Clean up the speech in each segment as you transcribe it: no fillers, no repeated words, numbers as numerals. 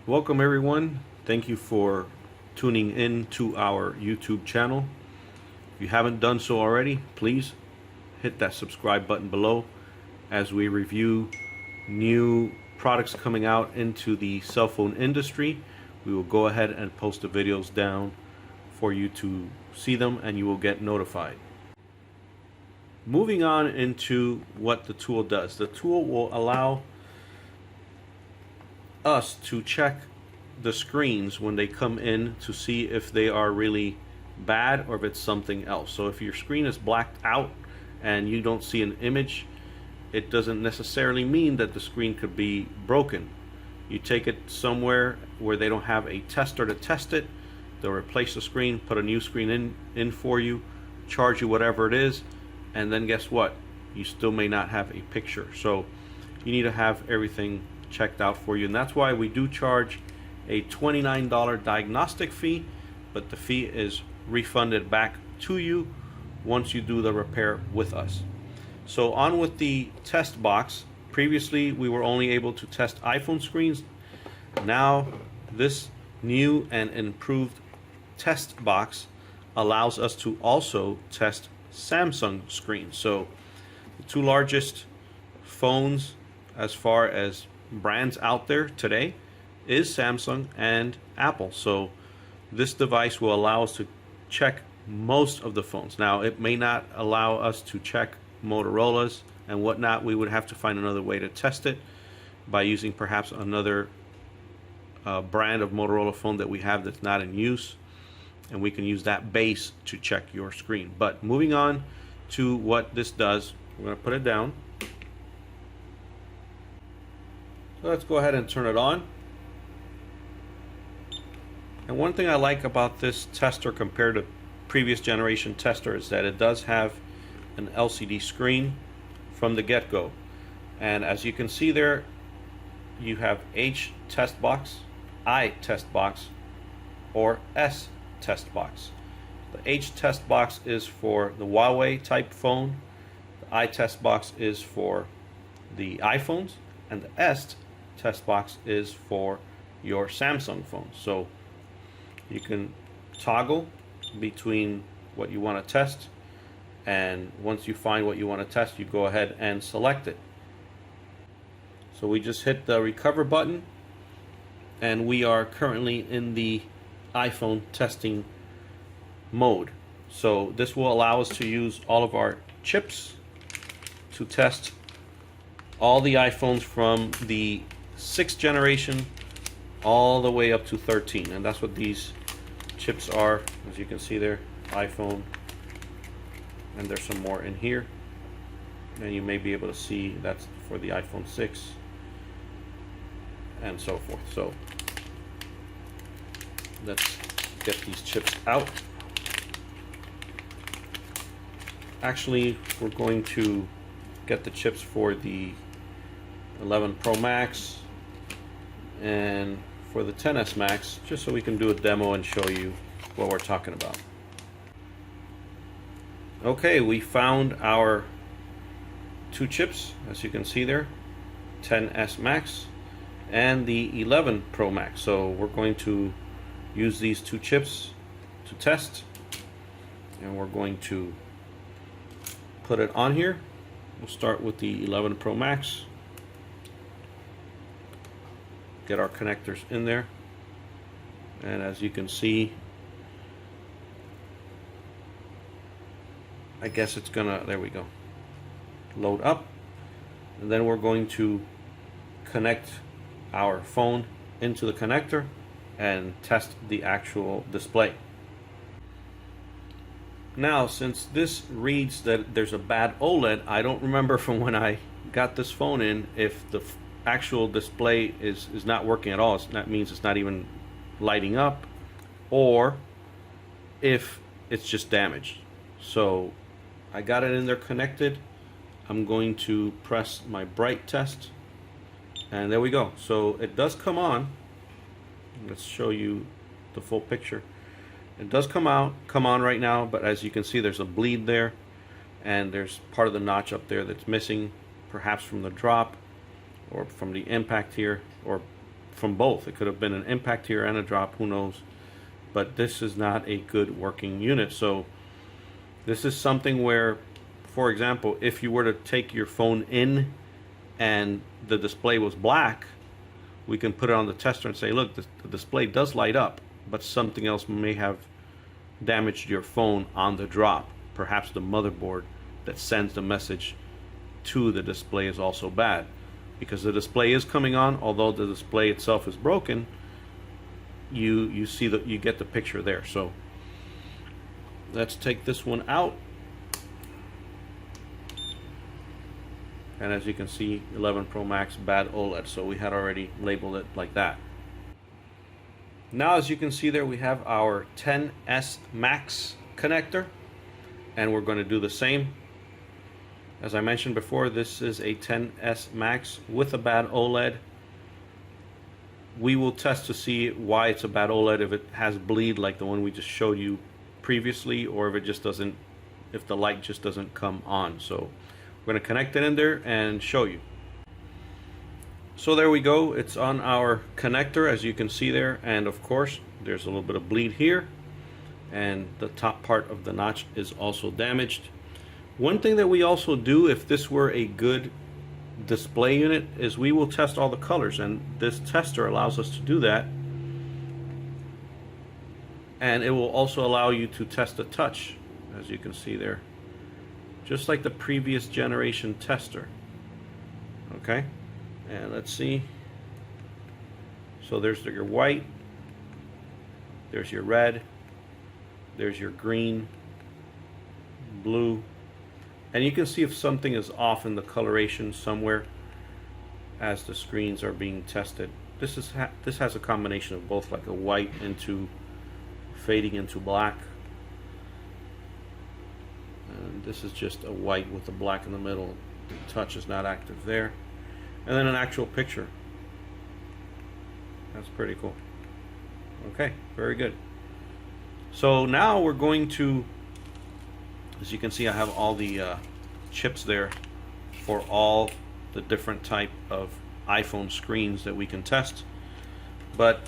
Welcome everyone. Thank you for tuning in to our YouTube channel. If you haven't done so already, please hit that subscribe button below as we review new products coming out into the cell phone industry. We will go ahead and post the videos down for you to see them and you will get notified. Moving on into what the tool does. The tool will allow us to check the screens when they come in to see if they are really bad or if it's something else. So if your screen is blacked out and you don't see an image, it doesn't necessarily mean that the screen could be broken. You take it somewhere where they don't have a tester to test it, they'll replace the screen, put a new screen in for you, charge you whatever it is, and then guess what? You still may not have a picture. So you need to have everything checked out for you, and that's why we do charge a $29 diagnostic fee, but the fee is refunded back to you once you do the repair with us. So on with the test box. Previously we were only able to test iPhone screens. Now this new and improved test box allows us to also test Samsung screens. So the two largest phones as far as brands out there today is Samsung and Apple. So this device will allow us to check most of the phones. Now it may not allow us to check Motorola's and whatnot. We would have to find another way to test it by using perhaps another brand of Motorola phone that we have that's not in use, and we can use that base to check your screen. But moving on to what this does, we're going to put it down. So let's go ahead and turn it on. And one thing I like about this tester compared to previous generation tester is that it does have an LCD screen from the get-go. And as you can see there, you have iTestBox, iTestBox, or S-Testbox. The iTestBox is for the Huawei type phone, the iTestBox is for the iPhones, and the S-Testbox is for your Samsung phone. So you can toggle between what you want to test, and once you find what you want to test, you go ahead and select it. So we just hit the recover button, and we are currently in the iPhone testing mode. So this will allow us to use all of our chips to test all the iPhones from the 6th generation all the way up to 13, and that's what these chips are. As you can see there, iPhone, and there's some more in here, and you may be able to see that's for the iPhone 6 and so forth. So let's get these chips out. Actually, we're going to get the chips for the 11 Pro Max and for the XS Max, just so we can do a demo and show you what we're talking about. Okay, we found our two chips, as you can see there, XS Max and the 11 Pro Max. So we're going to use these two chips to test, and we're going to put it on here. We'll start with the 11 Pro Max. Get our connectors in there, and as you can see, I guess it's gonna, there we go, load up, and then we're going to connect our phone into the connector and test the actual display. Now, since this reads that there's a bad OLED, I don't remember from when I got this phone in if the actual display is not working at all. That means it's not even lighting up, or if it's just damaged. So I got it in there connected. I'm going to press my bright test, and there we go. So it does come on. Let's show you the full picture. It does come on right now, but as you can see, there's a bleed there, and there's part of the notch up there that's missing, perhaps from the drop or from the impact here, or from both. It could have been an impact here and a drop, who knows. But this is not a good working unit. So this is something where, for example, if you were to take your phone in and the display was black, we can put it on the tester and say, look, the display does light up, but something else may have damaged your phone on the drop. Perhaps the motherboard that sends the message to the display is also bad, because the display is coming on, although the display itself is broken. You see that, you get the picture there. So let's take this one out, and as you can see, 11 Pro Max Bad OLED. So we had already labeled it like that. Now, as you can see there, we have our 10s Max connector, and we're going to do the same. As I mentioned before, this is a 10s Max with a Bad OLED. We will test to see why it's a Bad OLED, if it has bleed like the one we just showed you previously, or if it just doesn't, if the light just doesn't come on. So we're going to connect it in there and show you. So there we go, it's on our connector, as you can see there, and of course there's a little bit of bleed here, and the top part of the notch is also damaged. One thing that we also do, if this were a good display unit, is we will test all the colors, and this tester allows us to do that, and it will also allow you to test the touch, as you can see there, just like the previous generation tester. Okay, and let's see. So there's your white, there's your red, there's your green, blue, and you can see if something is off in the coloration somewhere as the screens are being tested. This has a combination of both, like a white into fading into black, and this is just a white with a black in the middle. The touch is not active there, and then an actual picture. That's pretty cool. Okay, very good. So now we're going to, as you can see, I have all the chips there for all the different type of iPhone screens that we can test. But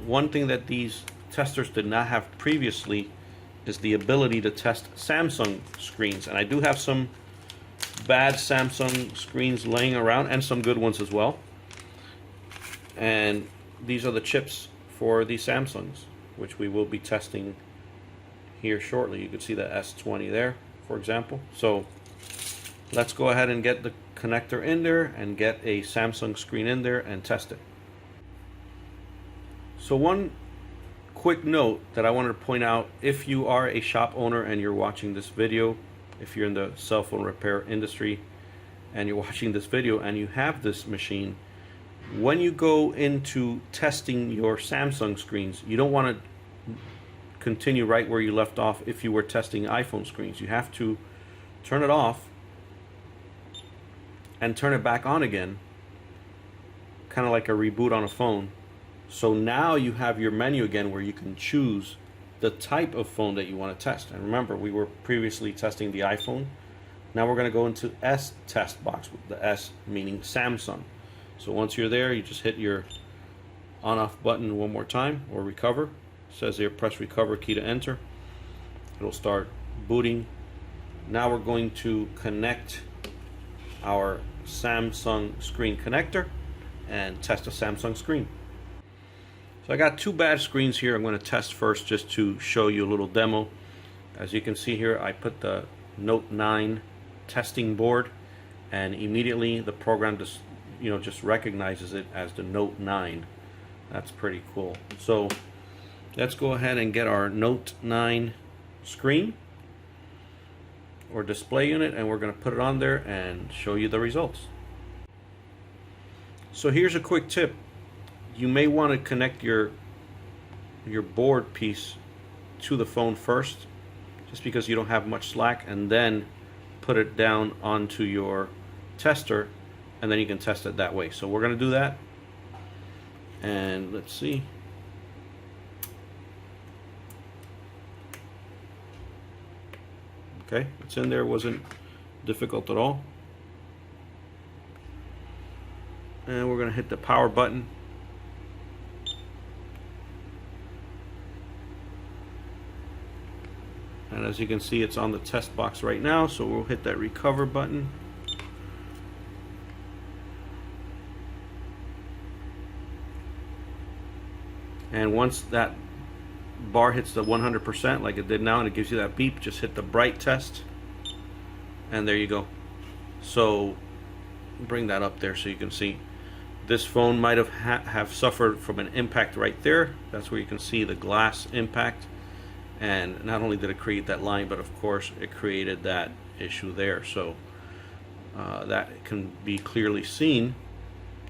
one thing that these testers did not have previously is the ability to test Samsung screens. And I do have some bad Samsung screens laying around, and some good ones as well. And these are the chips for the Samsungs, which we will be testing here shortly. You can see the S20 there, for example. So let's go ahead and get the connector in there and get a Samsung screen in there and test it. So one quick note that I wanted to point out: if you are a shop owner and you're watching this video, if you're in the cell phone repair industry and you're watching this video and you have this machine, when you go into testing your Samsung screens, you don't want to continue right where you left off if you were testing iPhone screens. You have to turn it off and turn it back on again, kind of like a reboot on a phone. So now you have your menu again where you can choose the type of phone that you want to test. And remember, we were previously testing the iPhone. Now we're going to go into iTestBox, with the S meaning Samsung. So once you're there, you just hit your on-off button one more time, or recover. It says here, press recover key to enter. It'll start booting. Now we're going to connect our Samsung screen connector and test a Samsung screen. So I got two bad screens here I'm going to test first, just to show you a little demo. As you can see here, I put the Note 9 testing board, and immediately the program just recognizes it as the Note 9. That's pretty cool. So let's go ahead and get our Note 9 screen or display unit, and we're going to put it on there and show you the results. So here's a quick tip. You may want to connect your board piece to the phone first, just because you don't have much slack, and then put it down onto your tester, and then you can test it that way. So we're going to do that, and let's see. Okay, it's in there. Wasn't difficult at all. And we're going to hit the power button, And as you can see, it's on the test box right now, so we'll hit that recover button. And once that bar hits the 100% like it did now and it gives you that beep, just hit the bright test, and there you go. So bring that up there so you can see. This phone might have suffered from an impact right there. That's where you can see the glass impact. And not only did it create that line, but of course it created that issue there. So that can be clearly seen.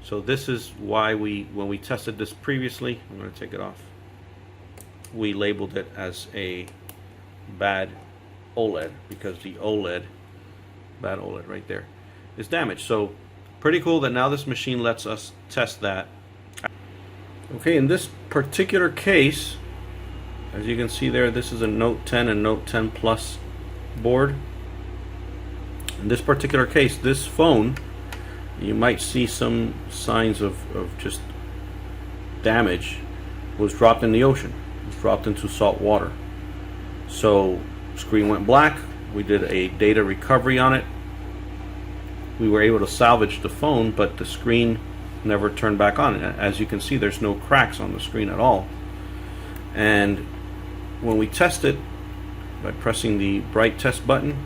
So this is why when we tested this previously, I'm going to take it off, we labeled it as a bad OLED, because the OLED, bad OLED right there, is damaged. So pretty cool that now this machine lets us test that. Okay, in this particular case, as you can see there, this is a Note 10 and Note 10 Plus board. In this particular case, this phone, you might see some signs of just damage, was dropped in the ocean. It was dropped into salt water. So screen went black. We did a data recovery on it. We were able to salvage the phone, but the screen never turned back on. As you can see, there's no cracks on the screen at all. And when we test it by pressing the bright test button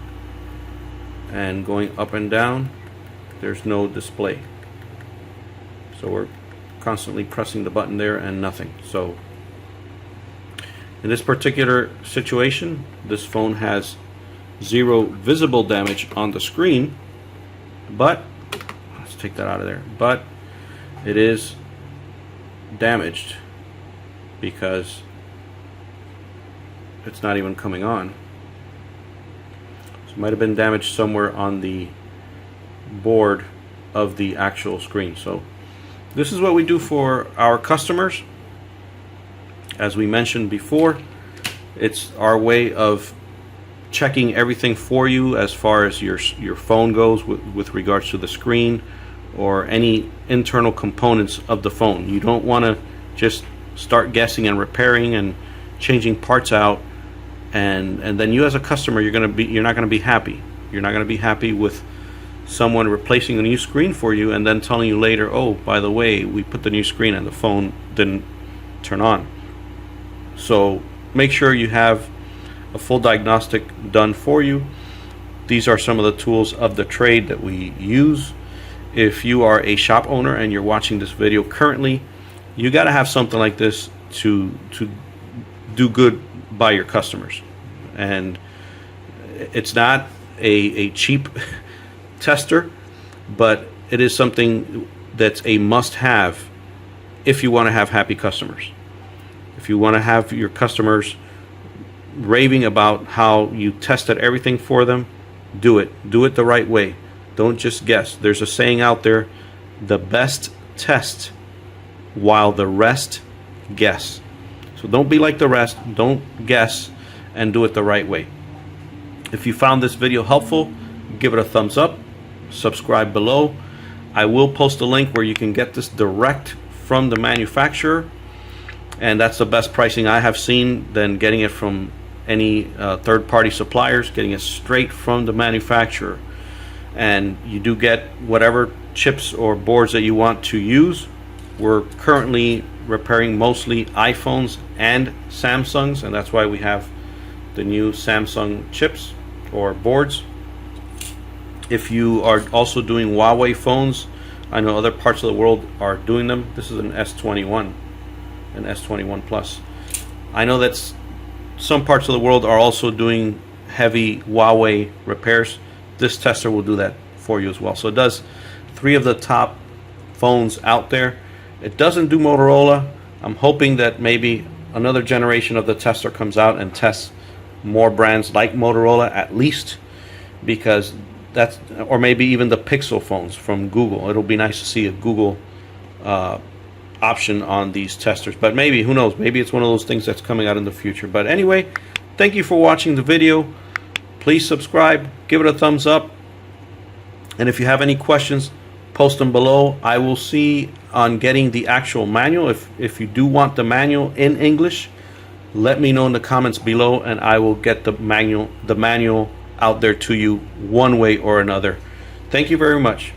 and going up and down, there's no display. So we're constantly pressing the button there and nothing. So in this particular situation, this phone has zero visible damage on the screen, but let's take that out of there, but it is damaged because it's not even coming on. So it might have been damaged somewhere on the board of the actual screen. So this is what we do for our customers. As we mentioned before, it's our way of checking everything for you as far as your phone goes with regards to the screen or any internal components of the phone. You don't want to just start guessing and repairing and changing parts out, and then you as a customer, you're not going to be happy. You're not going to be happy with someone replacing a new screen for you and then telling you later, oh, by the way, we put the new screen and the phone didn't turn on. So make sure you have a full diagnostic done for you. These are some of the tools of the trade that we use. If you are a shop owner and you're watching this video currently, you got to have something like this to do good by your customers. And it's not a cheap tester, but it is something that's a must-have if you want to have happy customers. If you want to have your customers raving about how you tested everything for them, do it the right way. Don't just guess. There's a saying out there, the best test while the rest guess. So don't be like the rest, don't guess, and do it the right way. If you found this video helpful, give it a thumbs up, subscribe below. I will post a link where you can get this direct from the manufacturer, and that's the best pricing I have seen than getting it from any third-party suppliers, getting it straight from the manufacturer. And you do get whatever chips or boards that you want to use. We're currently repairing mostly iPhones and Samsungs, and that's why we have the new Samsung chips or boards. If you are also doing Huawei phones, I know other parts of the world are doing them. This is an S21, an S21 Plus. I know that some parts of the world are also doing heavy Huawei repairs. This tester will do that for you as well. So it does 3 of the top phones out there. It doesn't do Motorola. I'm hoping that maybe another generation of the tester comes out and tests more brands like Motorola at least, because that's, or maybe even the Pixel phones from Google. It'll be nice to see a Google option on these testers, but maybe, who knows, maybe it's one of those things that's coming out in the future. But anyway, thank you for watching the video. Please subscribe, give it a thumbs up, and if you have any questions, post them below. I will see on getting the actual manual. If you do want the manual in English, let me know in the comments below, and I will get the manual out there to you one way or another. Thank you very much.